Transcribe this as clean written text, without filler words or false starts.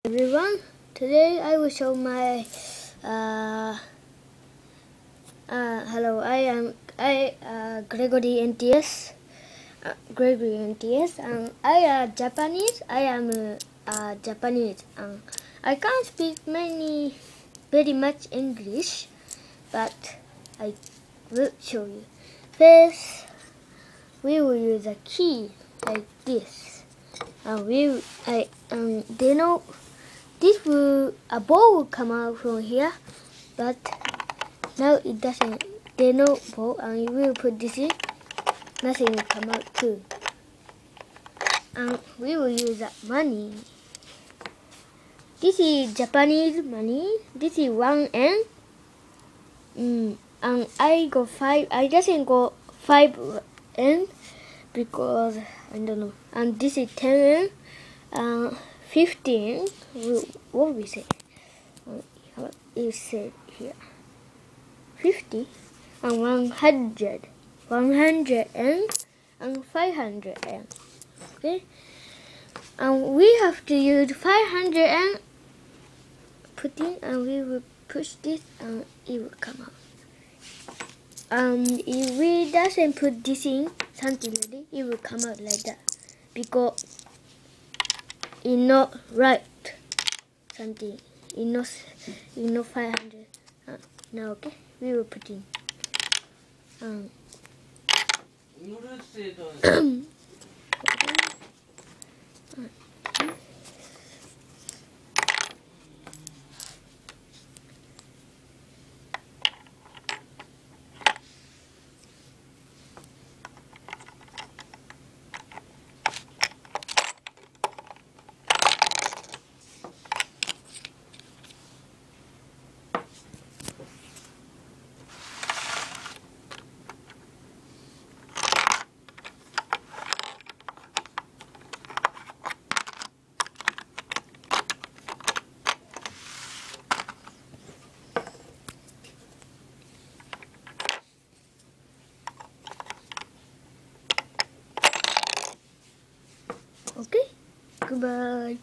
Everyone, today I will show my hello. Gregory NTS. Gregory NTS. I am Japanese. I am Japanese. I can't speak very much English, but I will show you. First, we will use a key like this. A ball will come out from here, but now it doesn't. There's no ball, and we will put this in. Nothing will come out too. And we will use that money. This is Japanese money. This is 1 yen. And I got 5. I doesn't go 5 yen because I don't know. And this is 10 yen. 15. What we say? It said here 50 and 100. 100 yen and 500 yen. Okay, and we have to use 500 yen. Put in, and we will push this, and it will come out. If we doesn't put this in something like this, it will come out like that because it's not right. Something it's not 500. Now okay, we will put in. Okay, goodbye.